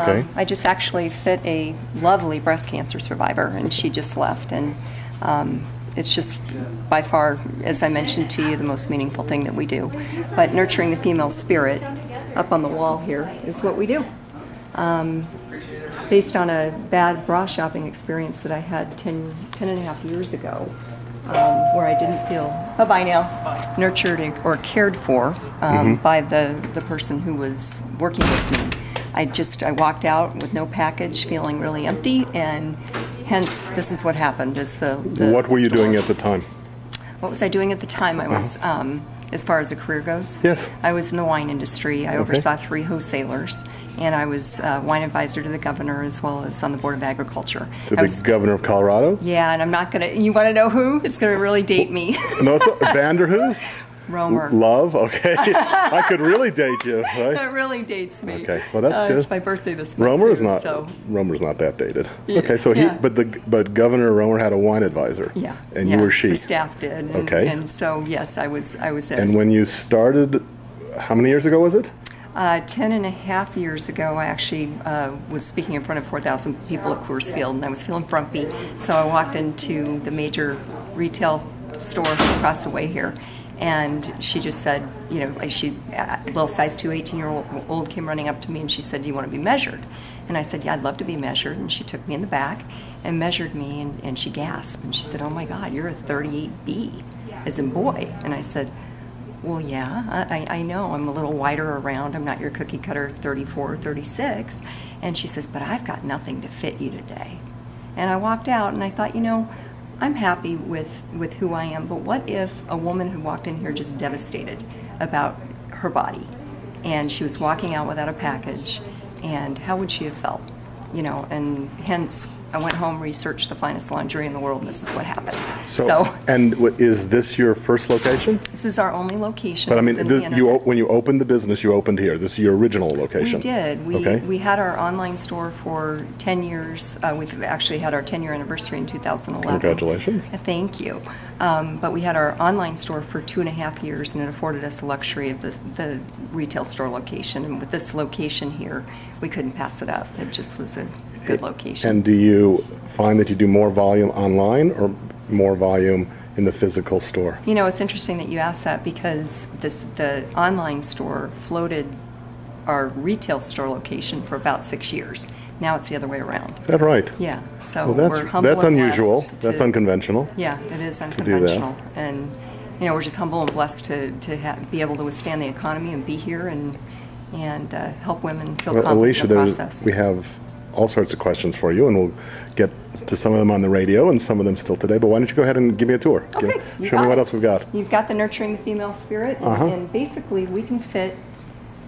Okay. I just actually fit a lovely breast cancer survivor, and she just left. And it's just by far, as I mentioned to you, the most meaningful thing that we do. But nurturing the female spirit up on the wall here is what we do. Based on a bad bra shopping experience that I had 10 and a half years ago, where I didn't feel, bye-bye now, nurtured or cared for by the person who was working with me. I walked out with no package, feeling really empty, and hence this is what happened. What were you doing at the time? What was I doing at the time? I was, as far as a career goes, yes, I was in the wine industry. I oversaw 3 wholesalers, and I was wine advisor to the governor as well as on the Board of Agriculture. To the governor of Colorado? Yeah, and I'm not going to, you want to know who? It's going to really date me. No, it's Vander who? Romer. Love? Okay. I could really date you, right? That really dates me. Okay, well that's good. It's my birthday this month. Romer's too, not. So. Romer's not that dated. Okay, so yeah. but Governor Romer had a wine advisor. Yeah. And you were she. The staff did. And, okay. And so yes, I was it. And when you started, how many years ago was it? 10 and a half years ago, I actually was speaking in front of 4,000 people at Coors Field, and I was feeling frumpy. So I walked into the major retail store across the way here. And she just said, you know, a little size 2 18-year-old came running up to me and she said, do you want to be measured? And I said, yeah, I'd love to be measured. And she took me in the back and measured me, and she gasped. And she said, oh my God, you're a 38B, as in boy. And I said, well, yeah, I know. I'm a little wider around. I'm not your cookie cutter 34 or 36. And she says, but I've got nothing to fit you today. And I walked out and I thought, you know, I'm happy with who I am, but what if a woman who walked in here just devastated about her body, and she was walking out without a package, and how would she have felt? You know, and hence I went home, researched the finest lingerie in the world, and this is what happened. So and is this your first location? This is our only location. But I mean, when you opened the business, you opened here. This is your original location. We did. We had our online store for 10 years. We've actually had our 10-year anniversary in 2011. Congratulations. Thank you. But we had our online store for 2.5 years, and it afforded us the luxury of the retail store location. And with this location here, we couldn't pass it up. It just was a good location. And do you find that you do more volume online or more volume in the physical store? You know, it's interesting that you asked that, because the online store floated our retail store location for about 6 years. Now it's the other way around. Is that right? Yeah. So well, we're humble. That's and unusual. blessed. That's unconventional. Yeah, it is unconventional. And you know, we're just humble and blessed to be able to withstand the economy and be here and help women feel confident Alicia, in the process. We have all sorts of questions for you, and we'll get to some of them on the radio and some of them still today. But why don't you go ahead and give me a tour? Okay. Show me what else we've got. You've got the Nurturing the Female Spirit, and basically we can fit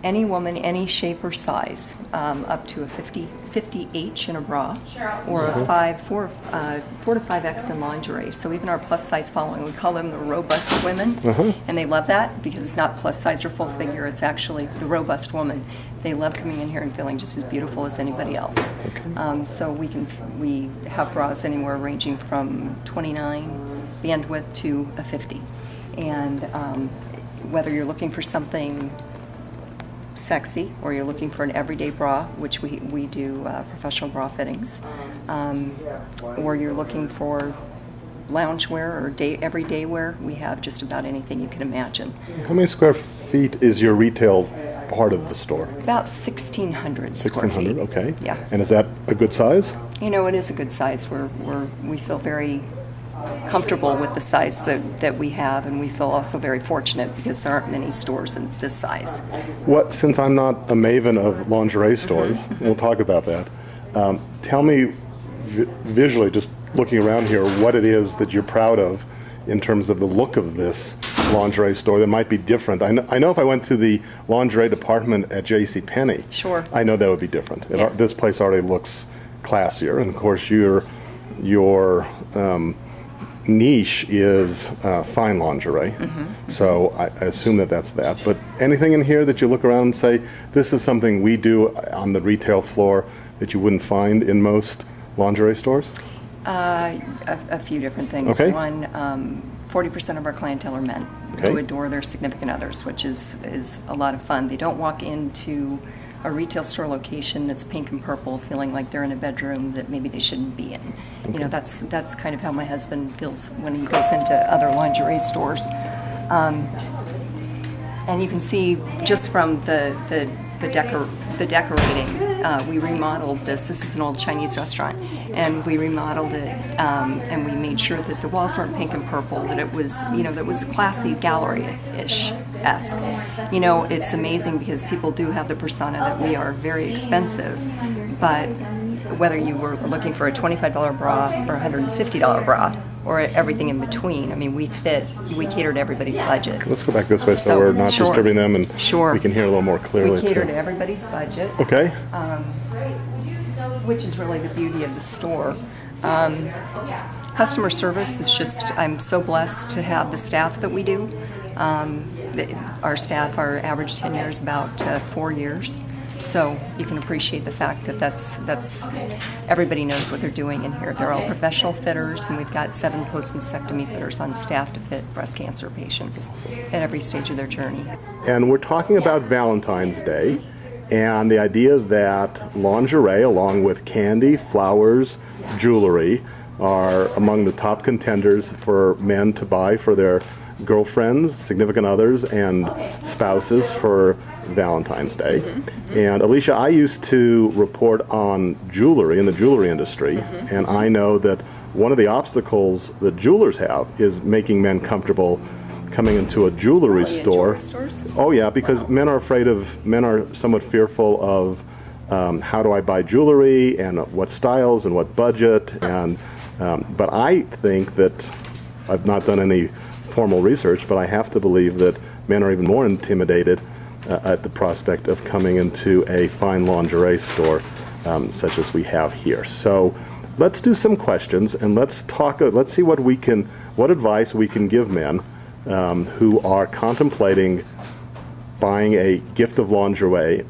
any woman, any shape or size, up to a 50H in a bra, or a 4 to 5X in lingerie. So even our plus size following, we call them the robust women, and they love that because it's not plus size or full figure. It's actually the robust woman. They love coming in here and feeling just as beautiful as anybody else. Okay. So we have bras anywhere ranging from 29 bandwidth to a 50, and whether you're looking for something sexy or you're looking for an everyday bra, which we do professional bra fittings, or you're looking for loungewear or everyday wear, we have just about anything you can imagine. How many square feet is your retail part of the store? About 1,600 square feet. 1,600, okay. Yeah. And is that a good size? You know, it is a good size. We feel very comfortable with the size that we have, and we feel also very fortunate because there aren't many stores in this size. Since I'm not a maven of lingerie stores, we'll talk about that. Tell me visually, just looking around here, what it is that you're proud of in terms of the look of this lingerie store that might be different. I know if I went to the lingerie department at JCPenney, sure, I know that would be different. Yeah. This place already looks classier, and of course your niche is fine lingerie, so I assume that's that. But anything in here that you look around and say, this is something we do on the retail floor that you wouldn't find in most lingerie stores? A few different things. Okay. One, 40% of our clientele are men who adore their significant others, which is a lot of fun. They don't walk into a retail store location that's pink and purple, feeling like they're in a bedroom that maybe they shouldn't be in. You know, that's kind of how my husband feels when he goes into other lingerie stores. And you can see just from the decorating, we remodeled this. This is an old Chinese restaurant, and we remodeled it, and we made sure that the walls weren't pink and purple, that it was, you know, that was a classy gallery-ish-esque. You know, it's amazing because people do have the persona that we are very expensive, but whether you were looking for a $25 bra or a $150 bra, or everything in between. I mean, we cater to everybody's budget. Let's go back this way so we're not disturbing them, and we can hear a little more clearly. We cater to everybody's budget. Okay. Which is really the beauty of the store. Customer service is just, I'm so blessed to have the staff that we do. Our staff, our average tenure is about 4 years. So you can appreciate the fact that that's everybody knows what they're doing in here. They're all professional fitters, and we've got 7 post-mastectomy fitters on staff to fit breast cancer patients at every stage of their journey. And we're talking about Valentine's Day and the idea that lingerie, along with candy, flowers, jewelry, are among the top contenders for men to buy for their girlfriends, significant others, and spouses for Valentine's Day. And Alicia, I used to report on jewelry in the jewelry industry, and I know that one of the obstacles that jewelers have is making men comfortable coming into a jewelry store. Oh yeah, because men are somewhat fearful of how do I buy jewelry and what styles and what budget, and but I think that I've not done any formal research, but I have to believe that men are even more intimidated at the prospect of coming into a fine lingerie store such as we have here. So let's do some questions, and let's see what advice we can give men who are contemplating buying a gift of lingerie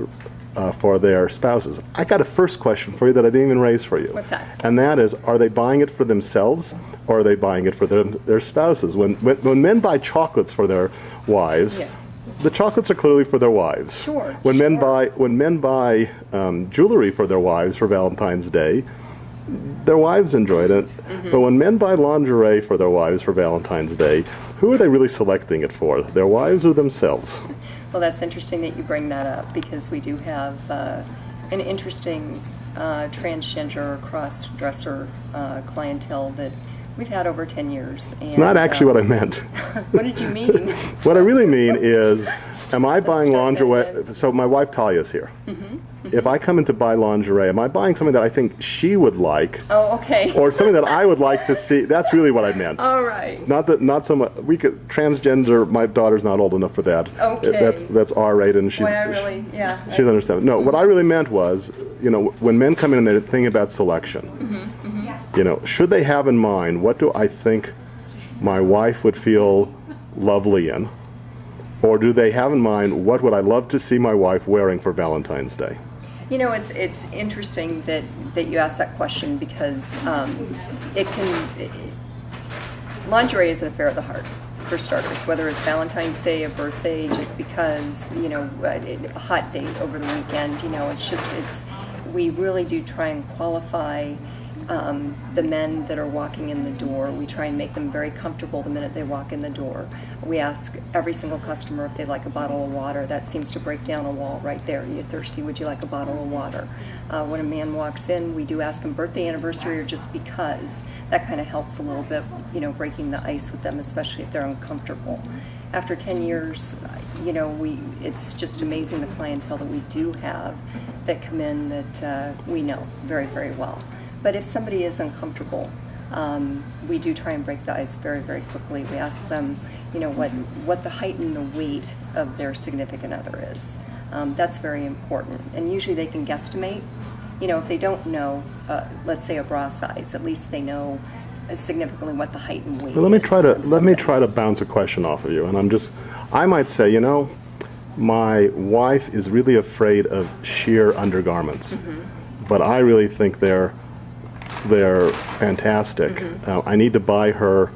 for their spouses. I got a first question for you that I didn't even raise for you. What's that? And that is, are they buying it for themselves, or are they buying it for their spouses? When men buy chocolates for their wives, the chocolates are clearly for their wives. Sure. When men buy jewelry for their wives for Valentine's Day, their wives enjoyed it. But when men buy lingerie for their wives for Valentine's Day, who are they really selecting it for? Their wives or themselves? Well, that's interesting that you bring that up, because we do have an interesting transgender cross-dresser clientele that we've had over 10 years. And, it's not actually what I meant. What did you mean? What I really mean is, am I buying lingerie? So my wife Talia's here. If I come in to buy lingerie, am I buying something that I think she would like? Oh, okay. Or something that I would like to see? That's really what I meant. All right. Not so much. Transgender. My daughter's not old enough for that. Okay. That's R-rated, and she's. She's understanding. No, what I really meant was, you know, when men come in and they're thinking about selection, you know, should they have in mind, what do I think my wife would feel lovely in? Or do they have in mind, what would I love to see my wife wearing for Valentine's Day? You know, it's interesting that you asked that question, because lingerie is an affair of the heart, for starters, whether it's Valentine's Day, a birthday, just because, you know, a hot date over the weekend, you know, we really do try and qualify the men that are walking in the door. We try and make them very comfortable the minute they walk in the door. We ask every single customer if they'd like a bottle of water. That seems to break down a wall right there. Are you thirsty? Would you like a bottle of water? When a man walks in, we do ask him birthday, anniversary, or just because. That kind of helps a little bit, you know, breaking the ice with them, especially if they're uncomfortable. After 10 years, you know, it's just amazing the clientele that we do have that come in that we know very, very well. But if somebody is uncomfortable, we do try and break the ice very, very quickly. We ask them, you know, what the height and the weight of their significant other is. That's very important. And usually they can guesstimate. You know, if they don't know, let's say a bra size, at least they know significantly what the height and weight well, is. Let me try to bounce a question off of you. And I might say, you know, my wife is really afraid of sheer undergarments, but I really think they're fantastic. I need to buy her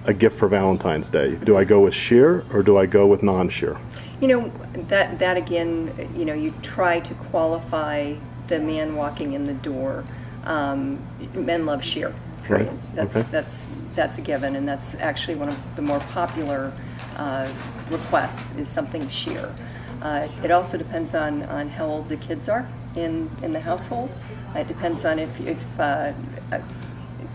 a gift for Valentine's Day. Do I go with sheer or do I go with non-sheer? You know, that again, you know, you try to qualify the man walking in the door. Men love sheer, period. Right. That's a given, and that's actually one of the more popular requests is something sheer. It also depends on how old the kids are in the household. It depends on if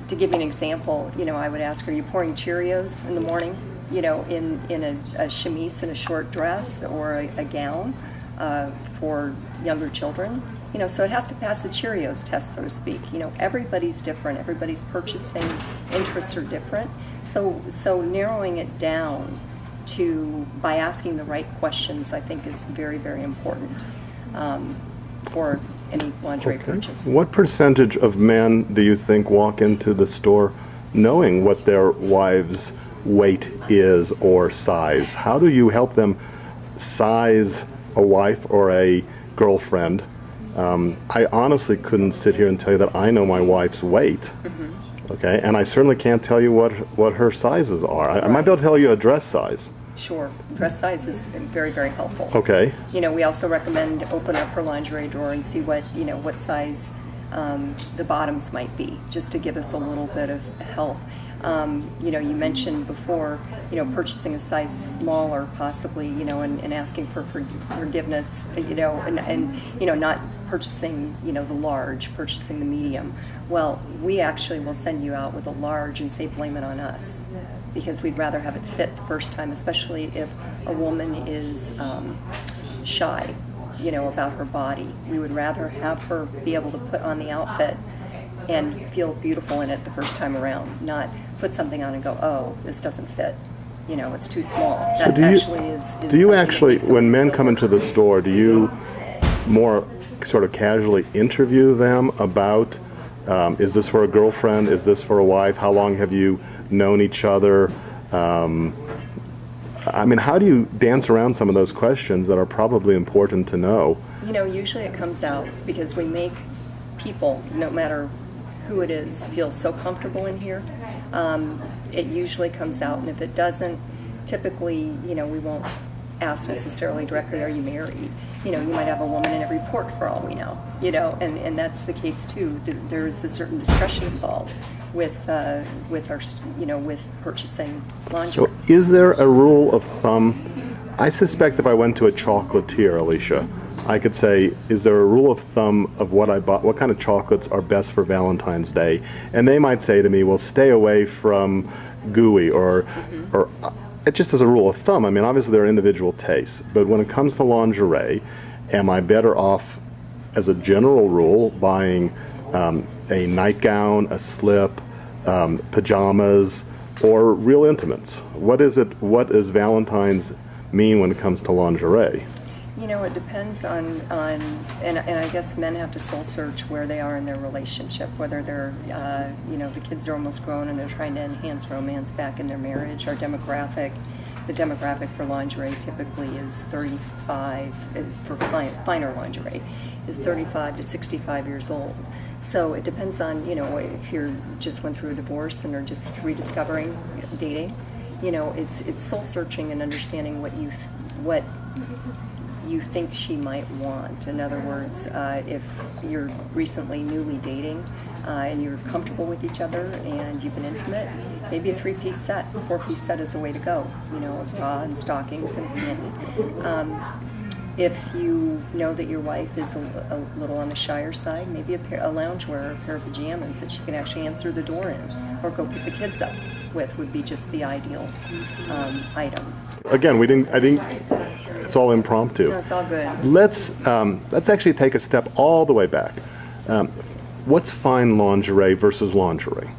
to give you an example, you know, I would ask, are you pouring Cheerios in the morning, you know, in a chemise and a short dress, or a gown for younger children? You know, so it has to pass the Cheerios test, so to speak. You know, everybody's different. Everybody's purchasing interests are different. So narrowing it down to by asking the right questions, I think, is very, very important for any lingerie purchase. What percentage of men do you think walk into the store knowing what their wife's weight is or size? How do you help them size a wife or a girlfriend? I honestly couldn't sit here and tell you that I know my wife's weight. Okay, and I certainly can't tell you what her sizes are. I might be able to tell you a dress size. Sure. Dress size is very, very helpful. Okay. You know, we also recommend open up her lingerie drawer and see what size the bottoms might be, just to give us a little bit of help. You know, you mentioned before, you know, purchasing a size smaller possibly, you know, and asking for forgiveness, you know, and you know, not purchasing, you know, the large, purchasing the medium. Well, we actually will send you out with a large and say blame it on us, because we'd rather have it fit the first time, especially if a woman is shy, you know, about her body. We would rather have her be able to put on the outfit and feel beautiful in it the first time around, not put something on and go, oh, this doesn't fit. You know, it's too small. That actually is do you actually, when men come into the store, do you more sort of casually interview them about, is this for a girlfriend, is this for a wife, how long have you known each other? I mean, how do you dance around some of those questions that are probably important to know? You know, usually it comes out because we make people, no matter who it is, feel so comfortable in here. It usually comes out, and if it doesn't, typically, you know, we won't ask necessarily directly, are you married? You know, you might have a woman in every port for all we know, you know, and that's the case too. There's a certain discretion involved with our, you know, with purchasing lingerie. So is there a rule of thumb? I suspect if I went to a chocolatier, Alicia, I could say, is there a rule of thumb of what I bought, what kind of chocolates are best for Valentine's Day? And they might say to me, well, stay away from gooey or it just as a rule of thumb. I mean, obviously there are individual tastes, but when it comes to lingerie, am I better off, as a general rule, buying a nightgown, a slip, pajamas, or real intimates? What is it? What does Valentine's mean when it comes to lingerie? You know, it depends on and I guess men have to soul search where they are in their relationship, whether they're, you know, the kids are almost grown and they're trying to enhance romance back in their marriage. Our demographic, the demographic for lingerie typically is 35, for finer lingerie, is 35 to 65 years old. So it depends on, you know, if you're just went through a divorce and are just rediscovering dating, you know, it's soul searching and understanding what you think she might want. In other words, if you're recently newly dating and you're comfortable with each other and you've been intimate, maybe a 3-piece set, 4-piece set is the way to go. You know, a bra and stockings and panty. If you know that your wife is a little on the shyer side, maybe a loungewear or a pair of pajamas that she can actually answer the door in or go pick the kids up with would be just the ideal item. Again, I didn't. It's all impromptu. No, it's all good. Let's actually take a step all the way back. What's fine lingerie versus lingerie?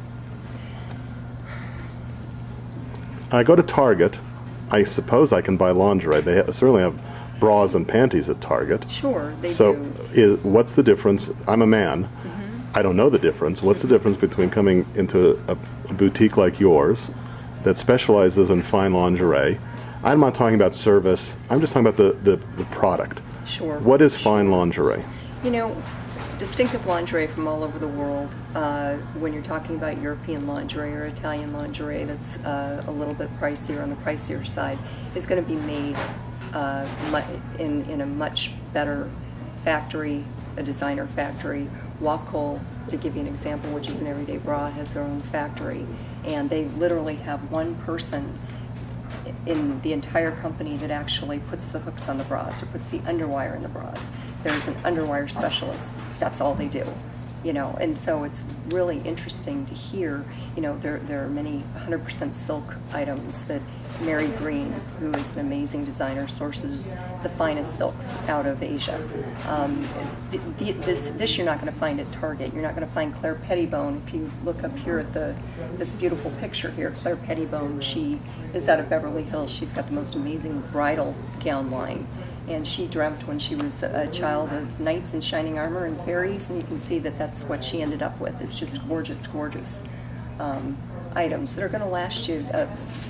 I go to Target. I suppose I can buy lingerie. They certainly have bras and panties at Target. Sure, they do. So, what's the difference? I'm a man. I don't know the difference. What's the difference between coming into a boutique like yours that specializes in fine lingerie? I'm not talking about service. I'm just talking about the product. Sure. What is fine lingerie? You know, distinctive lingerie from all over the world, when you're talking about European lingerie or Italian lingerie that's a little bit pricier, on the pricier side, is going to be made in a much better factory, a designer factory. Wacol, to give you an example, which is an everyday bra, has their own factory, and they literally have one person in the entire company that actually puts the hooks on the bras or puts the underwire in the bras. There's an underwire specialist. That's all they do, you know. And so it's really interesting to hear, you know, there are many 100% silk items that Mary Green, who is an amazing designer, sources the finest silks out of Asia. This you're not going to find at Target. You're not going to find Claire Pettibone. If you look up here at this beautiful picture here, Claire Pettibone, she is out of Beverly Hills. She's got the most amazing bridal gown line. And she dreamt when she was a child of knights in shining armor and fairies, and you can see that that's what she ended up with. It's just gorgeous, gorgeous items that are going to last you.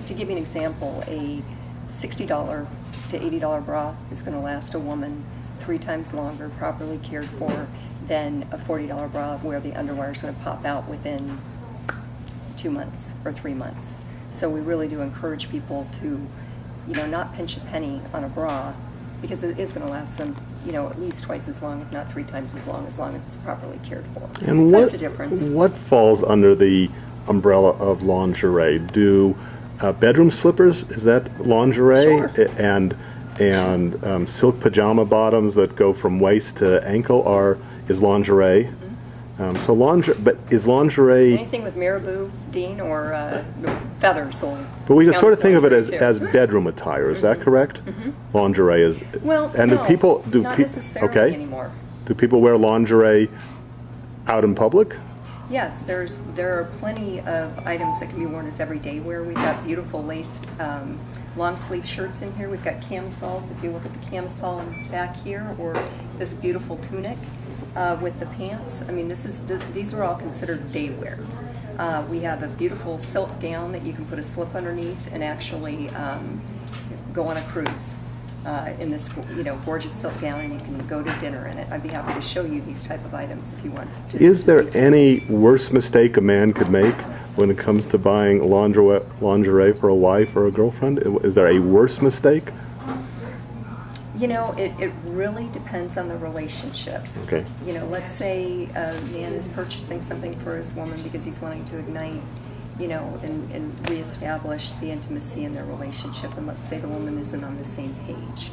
To give you an example, a $60 to $80 bra is going to last a woman 3 times longer, properly cared for, than a $40 bra where the underwire is going to pop out within 2 months or 3 months. So we really do encourage people to, you know, not pinch a penny on a bra, because it is going to last them, you know, at least twice as long, if not 3 times as long as it's properly cared for. And so what, that's the difference. What falls under the umbrella of lingerie? Do bedroom slippers, is that lingerie? Sure. And silk pajama bottoms that go from waist to ankle is lingerie. Mm-hmm. So but is lingerie anything with marabou, Dean, or feathers? But we sort of think of it as bedroom attire. Is that correct? Mm-hmm. Lingerie is. Well, and no, not necessarily anymore. Do people wear lingerie out in public? Yes, there are plenty of items that can be worn as everyday wear. We've got beautiful laced long sleeve shirts in here. We've got camisoles. If you look at the camisole back here, or this beautiful tunic with the pants. I mean, these are all considered day wear. We have a beautiful silk gown that you can put a slip underneath and actually go on a cruise. In this, you know, gorgeous silk gown, and you can go to dinner in it. I'd be happy to show you these type of items if you want to. Is there any worse mistake a man could make when it comes to buying lingerie for a wife or a girlfriend? Is there a worse mistake? You know, it really depends on the relationship. Okay. You know, let's say a man is purchasing something for his woman because he's wanting to ignite, you know, and reestablish the intimacy in their relationship. And let's say the woman isn't on the same page.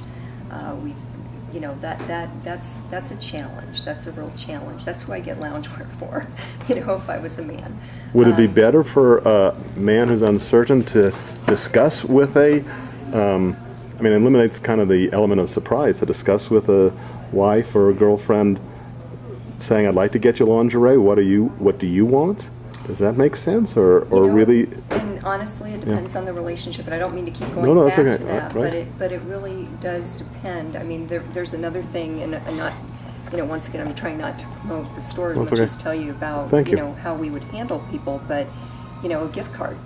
You know, that's a challenge. That's a real challenge. That's who I get loungewear for. You know, if I was a man. Would it be better for a man who's uncertain to discuss with a? I mean, it eliminates kind of the element of surprise to discuss with a wife or a girlfriend, saying, "I'd like to get you lingerie. What do you want?" Does that make sense, or you know, really? And honestly, it depends on the relationship, and I don't mean to keep going back okay. to that, Right. but it really does depend. I mean, there's another thing, and I'm not, you know, once again, I'm trying not to promote the store as much as tell you about, you know, how we would handle people, but you know, a gift card.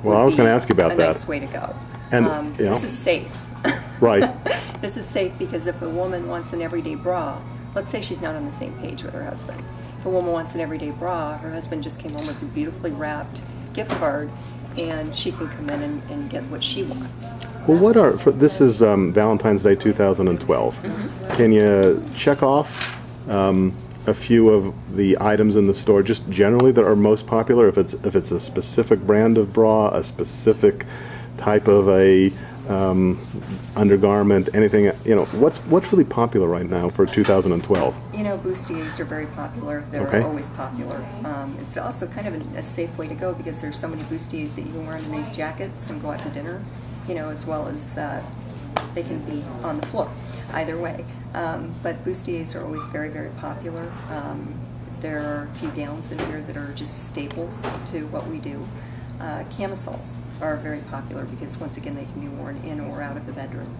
Well, I was going to ask you about that. A nice way to go. And you know, this is safe. Right. This is safe because if a woman wants an everyday bra, let's say she's not on the same page with her husband. If a woman wants an everyday bra, her husband just came home with a beautifully wrapped gift card, and she can come in and get what she wants. Well, this is Valentine's Day 2012. Mm-hmm. Can you check off a few of the items in the store, just generally, that are most popular? If it's a specific brand of bra, a specific type of a undergarment, anything, you know, what's really popular right now for 2012? You know, bustiers are very popular. They're always popular. It's also kind of a safe way to go because there's so many bustiers that you can wear underneath jackets and go out to dinner, you know, as well as they can be on the floor. Either way. But bustiers are always very, very popular. There are a few gowns in here that are just staples to what we do. Camisoles are very popular because, once again, they can be worn in or out of the bedroom.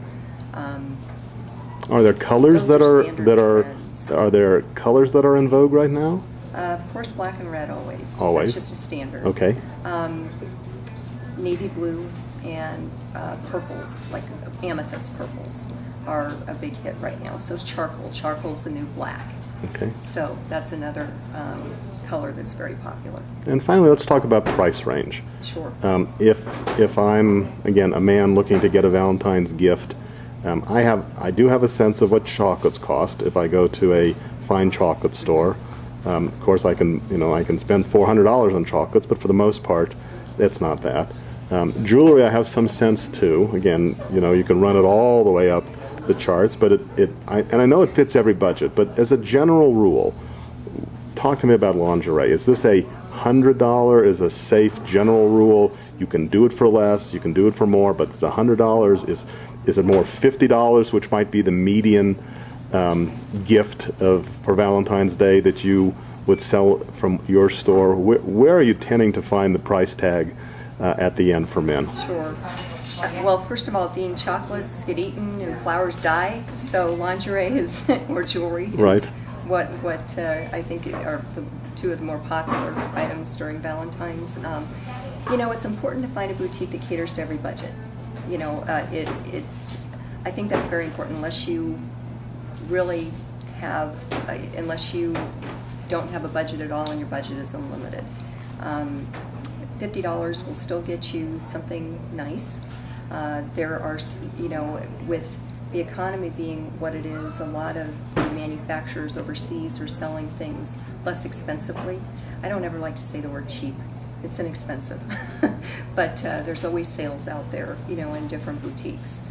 Are there colors are there colors that are in vogue right now? Of course, black and red always. Always. That's just a standard. Okay. Navy blue and purples, like amethyst purples, are a big hit right now. So is charcoal. Charcoal's the new black. Okay. So that's another color that's very popular. And finally, let's talk about price range. Sure. If I'm, again, a man looking to get a Valentine's gift, I do have a sense of what chocolates cost if I go to a fine chocolate store. Of course, I can spend $400 on chocolates, but for the most part, it's not that. Jewelry, I have some sense too. Again, you can run it all the way up the charts, but and I know it fits every budget. But as a general rule, talk to me about lingerie. Is this a $100 is a safe general rule? You can do it for less, you can do it for more, but it's $100. Is it more $50, which might be the median gift for Valentine's Day that you would sell from your store? Where are you tending to find the price tag at the end for men? Sure. Well, first of all, Dean, chocolates get eaten and flowers die, so lingerie is or jewelry is right. what I think are the two of the more popular items during Valentine's. It's important to find a boutique that caters to every budget. I think that's very important. Unless you don't have a budget at all and your budget is unlimited. $50 will still get you something nice. There are, with the economy being what it is, a lot of the manufacturers overseas are selling things less expensively. I don't ever like to say the word cheap. It's inexpensive. But there's always sales out there, in different boutiques.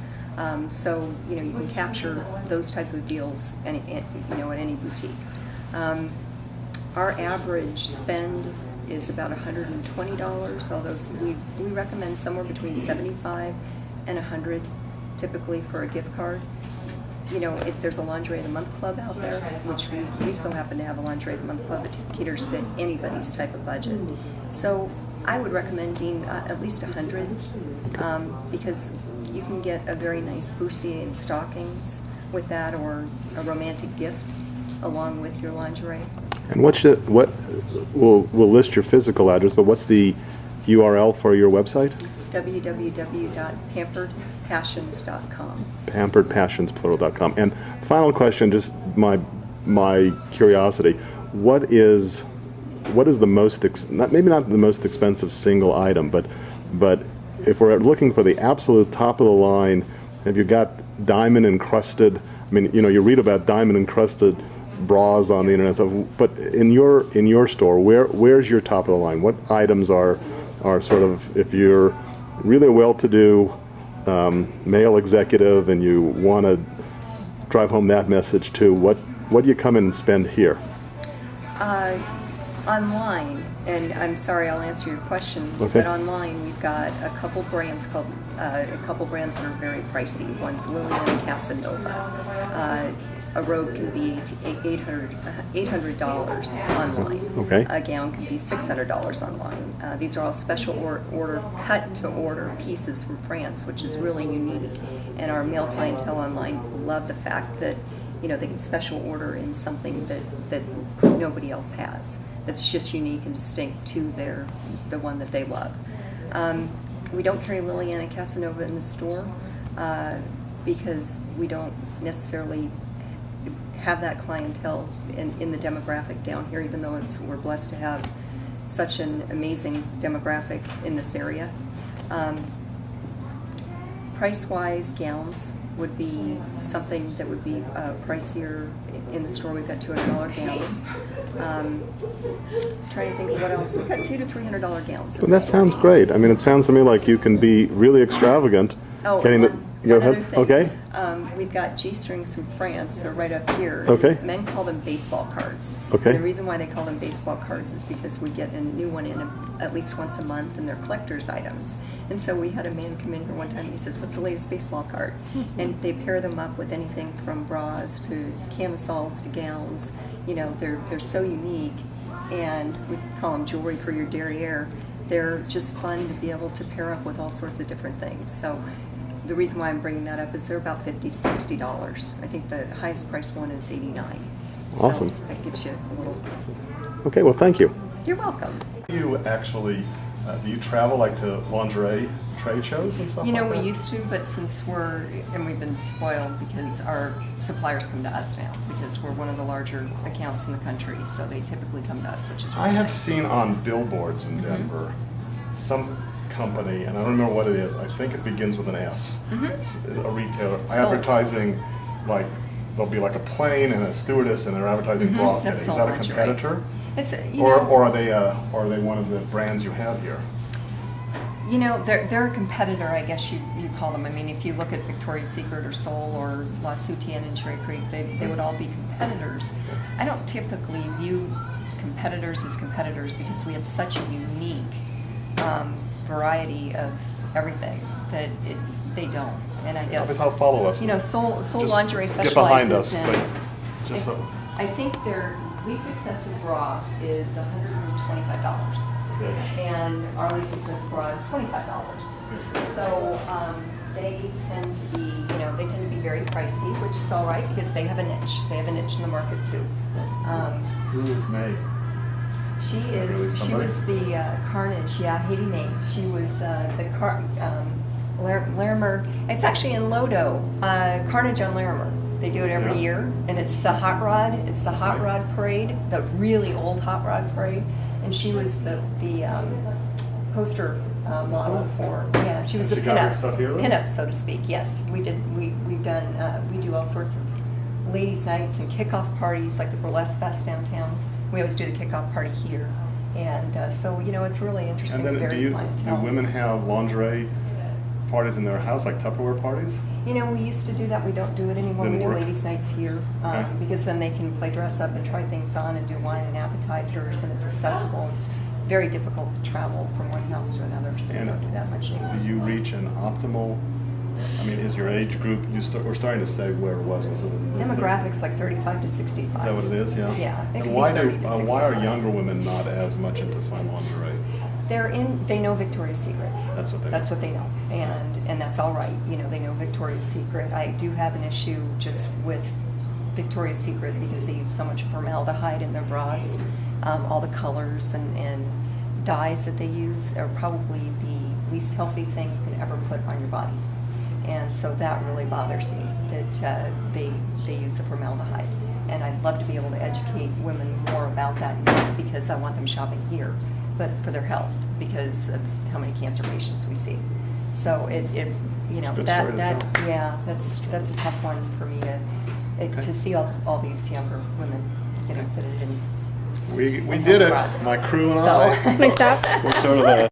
So, you can capture those type of deals at any boutique. Our average spend is about $120, although we recommend somewhere between $75 and $100 typically for a gift card. If there's a Lingerie of the Month Club out there, which we still happen to have a Lingerie of the Month Club that caters to anybody's type of budget. So I would recommend, Dean, at least $100 because you can get a very nice bustier in stockings with that, or a romantic gift along with your lingerie. And we'll list your physical address, but what's the URL for your website? www.PamperedPassions.com. PamperedPassionsPlural.com. And final question, just my curiosity: what is the most maybe not the most expensive single item, but if we're looking for the absolute top of the line, have you got diamond encrusted? I mean, you read about diamond encrusted bras on the internet, but in your store, where's your top of the line? What items are sort of, if you're really a well-to-do male executive and you want to drive home that message too, what do you come in and spend here? Online, and I'm sorry, I'll answer your question, okay. But online we've got a couple brands that are very pricey. One's Lillian Casanova. A robe can be $800 online. Okay. A gown can be $600 online. These are all special order, cut-to-order pieces from France, which is really unique. And our male clientele online love the fact that they can special order in something that nobody else has. That's just unique and distinct to the one that they love. We don't carry Liliana Casanova in the store because we don't necessarily have that clientele in the demographic down here, even though we're blessed to have such an amazing demographic in this area. Price-wise, gowns would be something that would be pricier in the store. We've got $200 gowns. Trying to think of what else. We've got $200 to $300 gowns. Well, that sounds great. I mean, it sounds to me like you can be really extravagant. Oh, getting one other thing. Okay. We've got G-strings from France. They're right up here. Okay. Men call them baseball cards. Okay. And the reason why they call them baseball cards is because we get a new one in at least once a month, and they're collector's items. And so we had a man come in here one time and he says, "What's the latest baseball card?" And they pair them up with anything from bras to camisoles to gowns. They're so unique, and we call them jewelry for your derriere. They're just fun to be able to pair up with all sorts of different things. So the reason why I'm bringing that up is they're about $50 to $60. I think the highest priced one is $89. Awesome. So that gives you a little. Okay, well, thank you. You're welcome. You actually, do you travel like to lingerie trade shows and stuff like that? We used to, but since we've been spoiled because our suppliers come to us now because we're one of the larger accounts in the country, so they typically come to us, which is really I have nice. seen on billboards in Denver some company, and I don't remember what it is. I think it begins with an S. It's a retailer advertising, like there'll be like a plane and a stewardess, and they're advertising bra fitting. Is Soul that a lingerie. competitor? It's, Or are they one of the brands you have here? You know, they're a competitor, I guess you call them. I mean, if you look at Victoria's Secret or Soul or La Soutienne and Cherry Creek, they would all be competitors. I don't typically view competitors as competitors because we have such a unique variety of everything that they don't. And I guess, Follow us. you know, Soul Just Lingerie get behind specializes us, in. but just so. I think their least expensive bra is $125. And our least expensive bra is $25. So they tend to be, they tend to be very pricey, which is all right because they have a niche. They have a niche in the market too. Who is May? She was the Carnage, yeah, Haiti May. She was Larimer. It's actually in Lodo, Carnage on Larimer. They do it every year, and it's the hot rod. It's the hot rod parade, the really old hot rod parade. And she was the poster model for, yeah, she was the pinup, so to speak. Yes, we do all sorts of ladies' nights and kickoff parties like the Burlesque Fest downtown. We always do the kickoff party here, and so it's really interesting. And then do women have lingerie parties in their house, like Tupperware parties? We used to do that. We don't do it anymore. We do ladies' nights here because then they can play dress up and try things on and do wine and appetizers, and it's accessible. It's very difficult to travel from one house to another, so we don't do that much anymore. Do you reach an optimal? I mean, is your age group? We're starting to say where it was. Was it demographics like 35 to 65? Is that what it is? Yeah. Yeah. And why are younger women not as much into fine lingerie? They know Victoria's Secret. That's what they know. And that's all right. They know Victoria's Secret. I do have an issue just with Victoria's Secret because they use so much formaldehyde in their bras. All the colors and dyes that they use are probably the least healthy thing you can ever put on your body. And so that really bothers me that they use the formaldehyde. And I'd love to be able to educate women more about that, not because I want them shopping here, but for their health, because of how many cancer patients we see. So that's a tough one for me to see all these younger women getting fitted in. We did it, my crew and I. So, Can we stop? We're sort of